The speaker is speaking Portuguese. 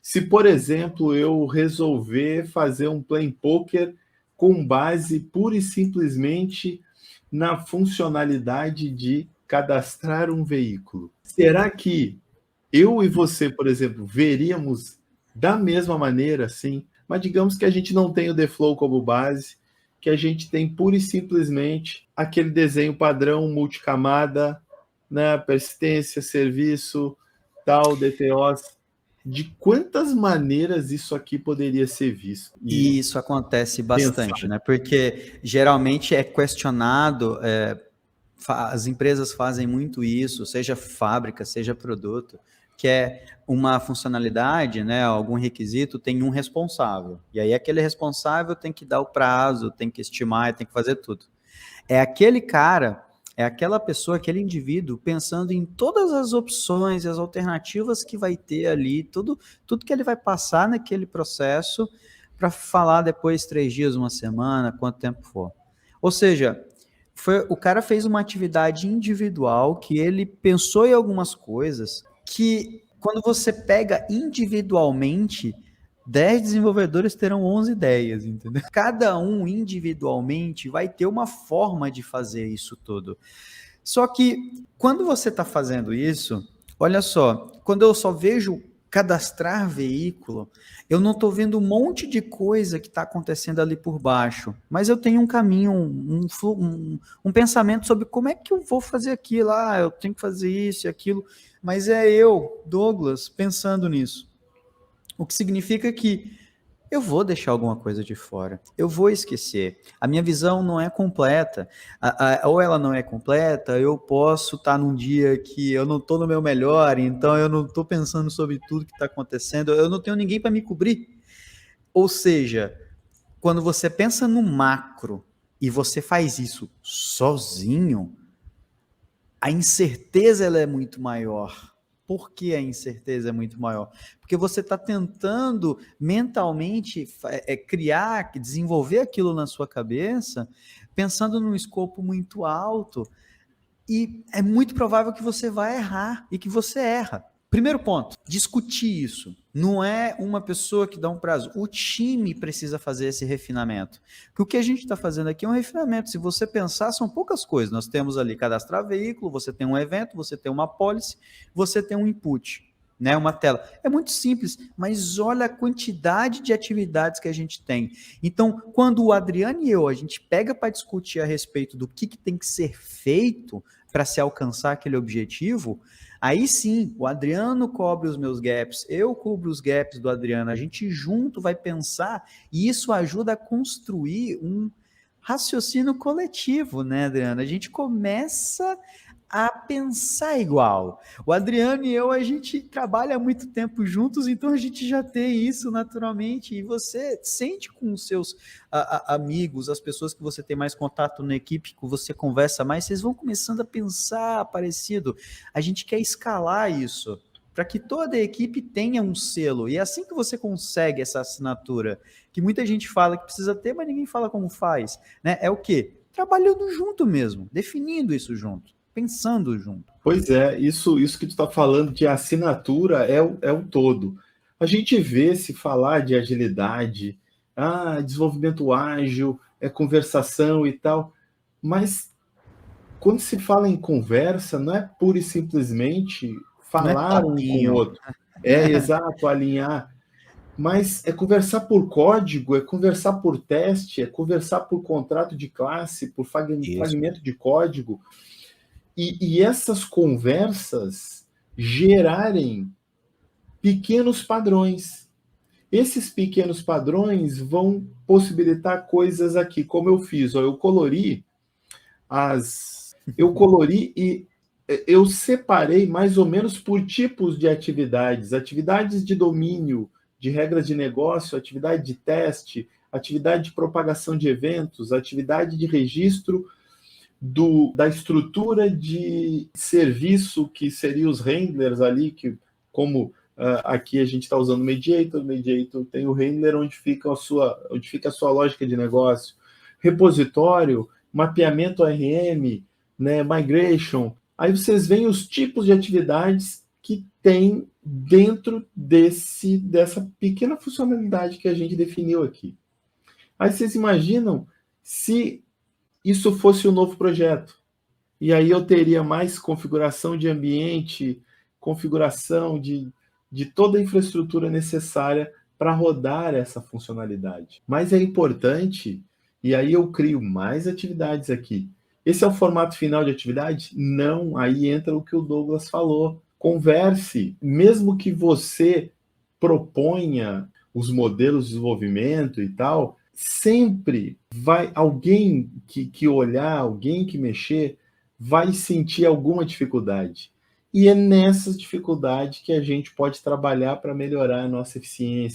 Se, por exemplo, eu resolver fazer um plain poker com base pura e simplesmente na funcionalidade de cadastrar um veículo, será que eu e você, por exemplo, veríamos da mesma maneira, sim? Mas digamos que a gente não tem o The Flow como base, que a gente tem pura e simplesmente aquele desenho padrão multicamada, né? Persistência, serviço, tal, DTOs. De quantas maneiras isso aqui poderia ser visto? E isso acontece bastante, né? Porque geralmente é questionado, as empresas fazem muito isso, seja fábrica, seja produto, que é uma funcionalidade, né, algum requisito, tem um responsável. E aí aquele responsável tem que dar o prazo, tem que estimar, tem que fazer tudo. É aquele cara, é aquela pessoa, aquele indivíduo pensando em todas as opções e as alternativas que vai ter ali, tudo que ele vai passar naquele processo para falar depois 3 dias, uma semana, quanto tempo for. Ou seja, o cara fez uma atividade individual que ele pensou em algumas coisas que, quando você pega individualmente, 10 desenvolvedores terão 11 ideias, entendeu? Cada um individualmente vai ter uma forma de fazer isso tudo. Só que, quando você está fazendo isso, olha só, quando eu só vejo cadastrar veículo, eu não estou vendo um monte de coisa que está acontecendo ali por baixo, mas eu tenho um caminho, um pensamento sobre como é que eu vou fazer aquilo, eu tenho que fazer isso e aquilo, mas é eu, Douglas, pensando nisso. O que significa que eu vou deixar alguma coisa de fora, eu vou esquecer. A minha visão não é completa, ou ela não é completa, eu posso estar num dia que eu não estou no meu melhor, então eu não estou pensando sobre tudo que está acontecendo, eu não tenho ninguém para me cobrir. Ou seja, quando você pensa no macro e você faz isso sozinho, a incerteza ela é muito maior. Por que a incerteza é muito maior? Porque você está tentando mentalmente criar, desenvolver aquilo na sua cabeça, pensando num escopo muito alto, e é muito provável que você vai errar e que você erra. Primeiro ponto, discutir isso. Não é uma pessoa que dá um prazo. O time precisa fazer esse refinamento. Porque o que a gente está fazendo aqui é um refinamento. Se você pensar, são poucas coisas. Nós temos ali cadastrar veículo, você tem um evento, você tem uma policy, você tem um input, né, uma tela. É muito simples, mas olha a quantidade de atividades que a gente tem. Então, quando o Adriano e eu, a gente pega para discutir a respeito do que tem que ser feito para se alcançar aquele objetivo, aí sim, o Adriano cobre os meus gaps, eu cubro os gaps do Adriano, a gente junto vai pensar, e isso ajuda a construir um raciocínio coletivo, né, Adriano? A gente começa a pensar igual. O Adriano e eu, a gente trabalha há muito tempo juntos, então a gente já tem isso naturalmente, e você sente com os seus amigos, as pessoas que você tem mais contato na equipe, que você conversa mais, vocês vão começando a pensar parecido. A gente quer escalar isso, para que toda a equipe tenha um selo, e é assim que você consegue essa assinatura, que muita gente fala que precisa ter, mas ninguém fala como faz, né? É o quê? Trabalhando junto mesmo, definindo isso junto, pensando junto. Pois é, isso que tu está falando de assinatura é o todo. A gente vê se falar de agilidade, desenvolvimento ágil, conversação e tal, mas quando se fala em conversa, não é pura e simplesmente falar um com o outro. É exato, alinhar. Mas é conversar por código, é conversar por teste, é conversar por contrato de classe, por fragmento de código. E essas conversas gerarem pequenos padrões. Esses pequenos padrões vão possibilitar coisas aqui, como eu fiz. Eu colori e eu separei mais ou menos por tipos de atividades. Atividades de domínio, de regras de negócio, atividade de teste, atividade de propagação de eventos, atividade de registro da estrutura de serviço, que seriam os handlers ali, que como aqui a gente está usando o Mediator tem o handler onde fica a sua lógica de negócio, repositório, mapeamento ORM, né, migration. Aí vocês veem os tipos de atividades que tem dentro dessa pequena funcionalidade que a gente definiu aqui. Aí vocês imaginam se isso fosse um novo projeto. E aí eu teria mais configuração de ambiente, configuração de toda a infraestrutura necessária para rodar essa funcionalidade. Mas é importante, e aí eu crio mais atividades aqui. Esse é o formato final de atividade? Não, aí entra o que o Douglas falou. Converse, mesmo que você proponha os modelos de desenvolvimento e tal, sempre vai alguém que olhar, alguém que mexer, vai sentir alguma dificuldade. E é nessas dificuldades que a gente pode trabalhar para melhorar a nossa eficiência,